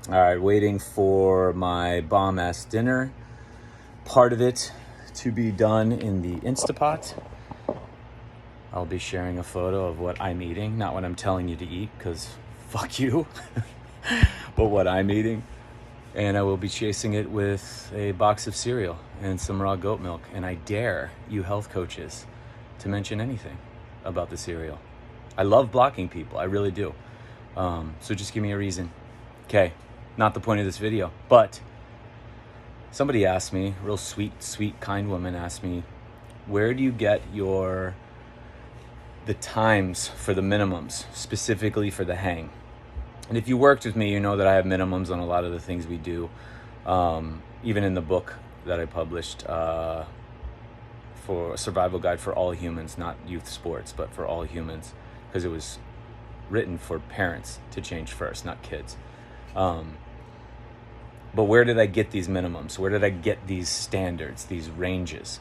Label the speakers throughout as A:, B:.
A: All right, waiting for my bomb-ass dinner. Part of it to be done in the Instapot. I'll be sharing a photo of what I'm eating, not what I'm telling you to eat, because fuck you, but what I'm eating. And I will be chasing it with a box of cereal and some raw goat milk. And I dare you health coaches to mention anything about the cereal. I love blocking people, I really do. So just give me a reason. Okay, not the point of this video, but somebody asked me, real sweet, kind woman asked me, where do you get the times for the minimums, specifically for the hang? And if you worked with me, you know that I have minimums on a lot of the things we do. Even in the book that I published for a survival guide for all humans, not youth sports, but for all humans, because it was written for parents to change first, not kids. But where did I get these minimums? Where did I get these standards, these ranges?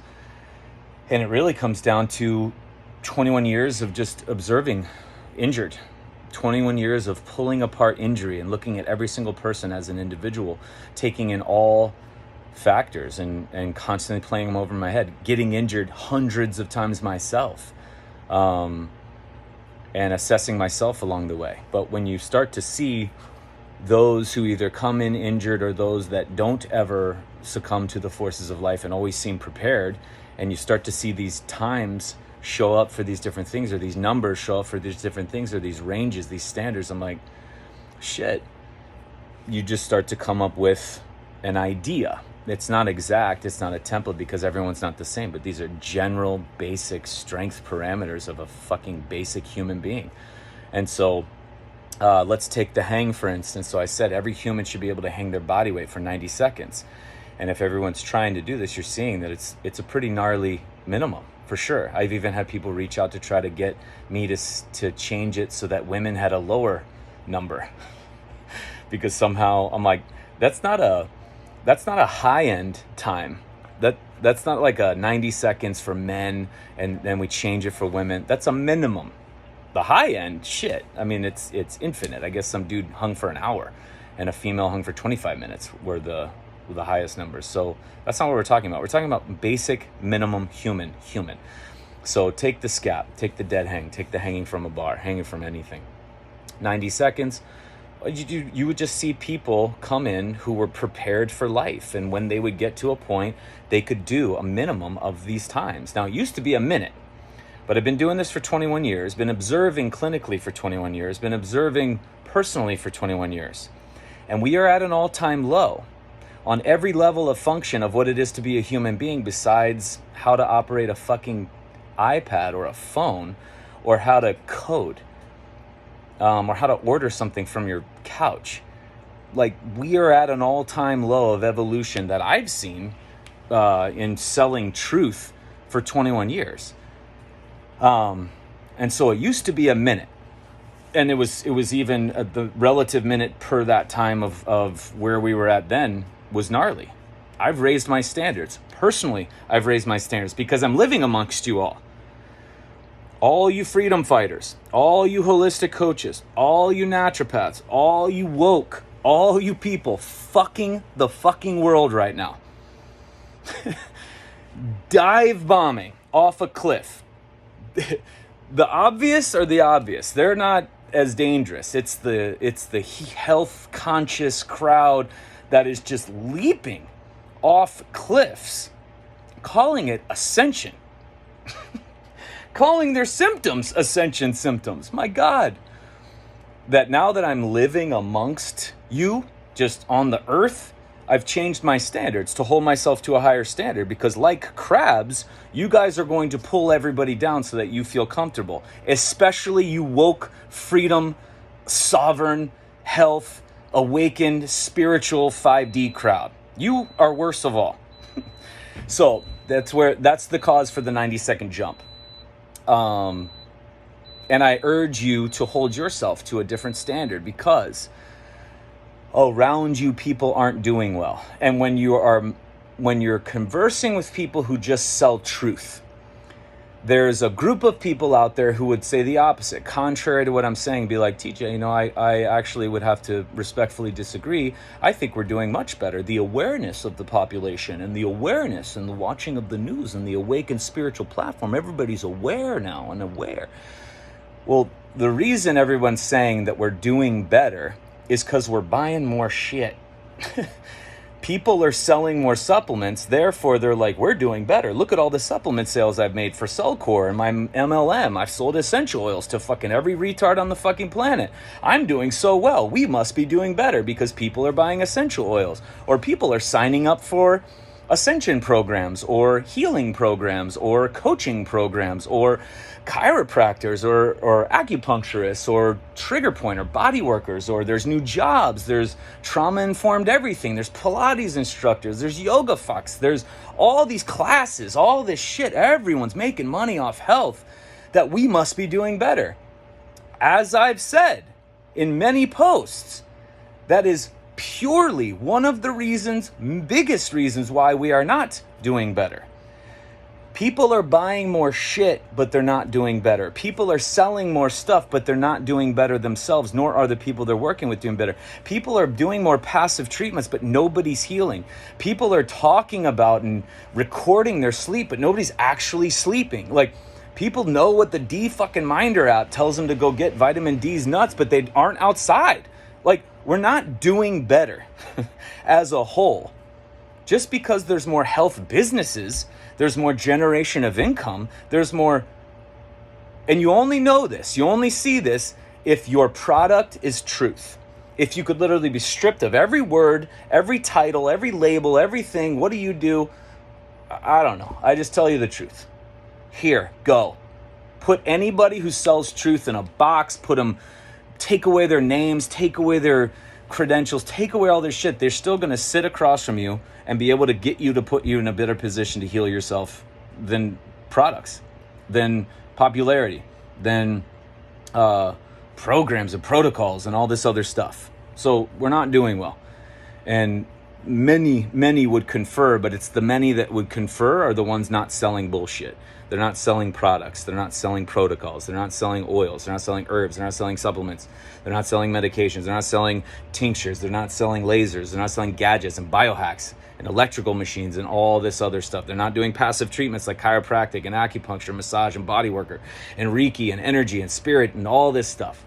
A: And it really comes down to 21 years of just observing injured, 21 years of pulling apart injury and looking at every single person as an individual, taking in all factors and constantly playing them over my head, getting injured hundreds of times myself, and assessing myself along the way. But when you start to see those who either come in injured or those that don't ever succumb to the forces of life and always seem prepared, and you start to see these times show up for these different things, or these numbers show up for these different things, or these ranges, these standards, I'm like, shit. You just start to come up with an idea. It's not exact, it's not a template, because everyone's not the same, but these are general basic strength parameters of a fucking basic human being. And so let's take the hang, for instance. So I said every human should be able to hang their body weight for 90 seconds. And if everyone's trying to do this, you're seeing that it's a pretty gnarly minimum, for sure. I've even had people reach out to try to get me to change it so that women had a lower number. Because somehow I'm like, that's not a high-end time. That's not like a 90 seconds for men and then we change it for women. That's a minimum. The high end, shit, I mean, it's infinite. I guess some dude hung for an hour and a female hung for 25 minutes were the highest numbers. So that's not what we're talking about. We're talking about basic minimum human. So take the scap, take the dead hang, take the hanging from a bar, hanging from anything. 90 seconds, you would just see people come in who were prepared for life. And when they would get to a point, they could do a minimum of these times. Now, it used to be a minute. But I've been doing this for 21 years, been observing clinically for 21 years, been observing personally for 21 years. And we are at an all-time low on every level of function of what it is to be a human being, besides how to operate a fucking iPad or a phone, or how to code, or how to order something from your couch. Like, we are at an all-time low of evolution that I've seen in selling truth for 21 years. And so it used to be a minute, and it was even the relative minute per that time of where we were at then was gnarly. I've raised my standards. Personally, I've raised my standards because I'm living amongst you all. All you freedom fighters, all you holistic coaches, all you naturopaths, all you woke, all you people fucking the fucking world right now. Dive bombing off a cliff. The obvious are the obvious. They're not as dangerous. It's the health conscious crowd that is just leaping off cliffs, calling it ascension, calling their symptoms ascension symptoms. My God, that now that I'm living amongst you, just on the earth, I've changed my standards to hold myself to a higher standard, because like crabs, you guys are going to pull everybody down so that you feel comfortable, especially you woke, freedom, sovereign, health, awakened, spiritual 5D crowd. You are worst of all. So that's the cause for the 90-second jump. And I urge you to hold yourself to a different standard, because around you people aren't doing well. And when you're conversing with people who just sell truth, there's a group of people out there who would say the opposite, contrary to what I'm saying, be like, TJ, I actually would have to respectfully disagree. I think we're doing much better. The awareness of the population and the awareness and the watching of the news and the awakened spiritual platform, everybody's aware now and aware. Well, the reason everyone's saying that we're doing better is because we're buying more shit. People are selling more supplements, therefore they're like, we're doing better. Look at all the supplement sales I've made for Cellcore and my MLM. I've sold essential oils to fucking every retard on the fucking planet. I'm doing so well. We must be doing better because people are buying essential oils, or people are signing up for ascension programs or healing programs or coaching programs or chiropractors or acupuncturists or trigger point or body workers, or there's new jobs, there's trauma-informed everything, there's Pilates instructors, there's yoga fucks, there's all these classes, all this shit. Everyone's making money off health, that we must be doing better. As I've said in many posts, that is purely one of the reasons, biggest reasons why we are not doing better. People are buying more shit, but they're not doing better. People are selling more stuff, but they're not doing better themselves, nor are the people they're working with doing better. People are doing more passive treatments, but nobody's healing. People are talking about and recording their sleep, but nobody's actually sleeping. Like, people know what the D fucking Minder app tells them to go get vitamin D's nuts, but they aren't outside. Like, we're not doing better as a whole. Just because there's more health businesses, there's more generation of income, there's more, and you only know this, you only see this if your product is truth. If you could literally be stripped of every word, every title, every label, everything, what do you do? I don't know. I just tell you the truth. Here, go. Put anybody who sells truth in a box, take away their names, take away their credentials, take away all their shit. They're still going to sit across from you and be able to get you to put you in a better position to heal yourself than products, than popularity, than programs and protocols and all this other stuff. So we're not doing well. And many would confer, but it's the many that would confer are the ones not selling bullshit. They're not selling products. They're not selling protocols. They're not selling oils. They're not selling herbs. They're not selling supplements. They're not selling medications. They're not selling tinctures. They're not selling lasers. They're not selling gadgets and biohacks and electrical machines and all this other stuff. They're not doing passive treatments like chiropractic and acupuncture, massage and bodyworker and Reiki and energy and spirit and all this stuff.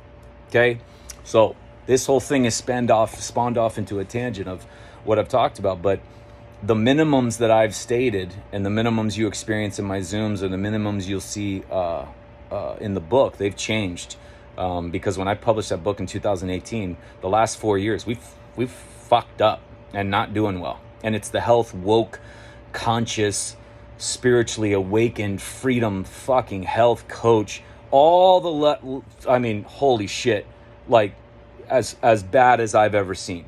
A: Okay? So this whole thing is spawned off into a tangent of what I've talked about, but the minimums that I've stated and the minimums you experience in my Zooms or the minimums you'll see in the book, they've changed. Because when I published that book in 2018, the last 4 years, we've fucked up and not doing well. And it's the health, woke, conscious, spiritually awakened, freedom, fucking health coach, all the, holy shit, like as bad as I've ever seen.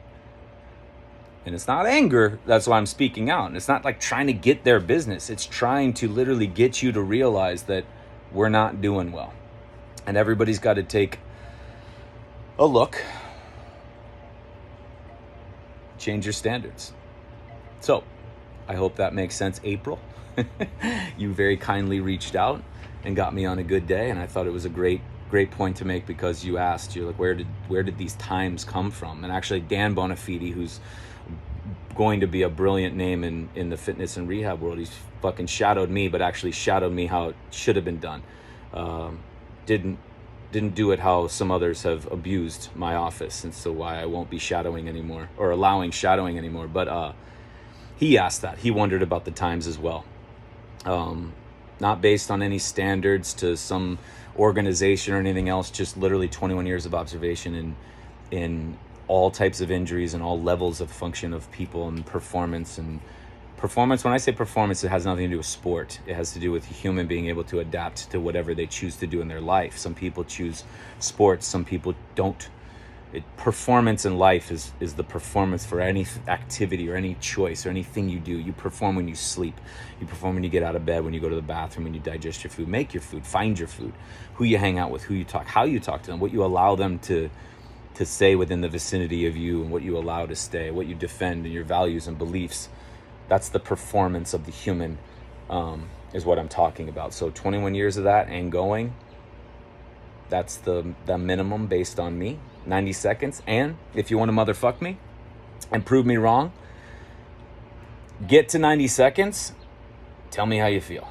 A: And it's not anger, that's why I'm speaking out. And it's not like trying to get their business. It's trying to literally get you to realize that we're not doing well. And everybody's got to take a look, change your standards. So I hope that makes sense, April. You very kindly reached out and got me on a good day. And I thought it was a great point to make because you asked, you're like, where did these times come from? And actually Dan Bonafide, who's going to be a brilliant name in the fitness and rehab world, he's fucking shadowed me, but actually shadowed me how it should have been done. Didn't do it how some others have abused my office, and so why I won't be shadowing anymore or allowing shadowing anymore. But he asked that. He wondered about the times as well. Not based on any standards to some organization or anything else, just literally 21 years of observation in all types of injuries and all levels of function of people and performance. And performance, when I say performance, it has nothing to do with sport. It has to do with a human being able to adapt to whatever they choose to do in their life. Some people choose sports, some people don't. Performance in life is the performance for any activity or any choice or anything you do. You perform when you sleep. You perform when you get out of bed, when you go to the bathroom, when you digest your food, make your food, find your food, who you hang out with, who you talk, how you talk to them, what you allow them to say within the vicinity of you, and what you allow to stay, what you defend, and your values and beliefs. That's the performance of the human. is what I'm talking about. So 21 years of that and going, that's the minimum based on me. 90 seconds. And if you want to motherfuck me and prove me wrong, get to 90 seconds, tell me how you feel.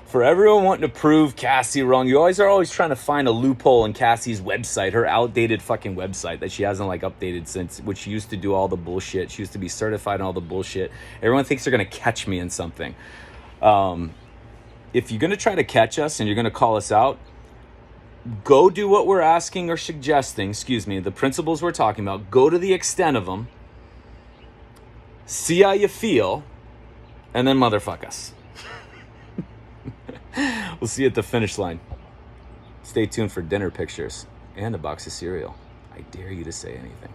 A: For everyone wanting to prove Cassie wrong, you always are trying to find a loophole in Cassie's website, her outdated fucking website that she hasn't like updated since, which she used to do all the bullshit. She used to be certified in all the bullshit. Everyone thinks they're going to catch me in something. If you're going to try to catch us and you're going to call us out, go do what we're asking or suggesting, the principles we're talking about. Go to the extent of them. See how you feel. And then motherfuck us. We'll see you at the finish line. Stay tuned for dinner pictures and a box of cereal. I dare you to say anything.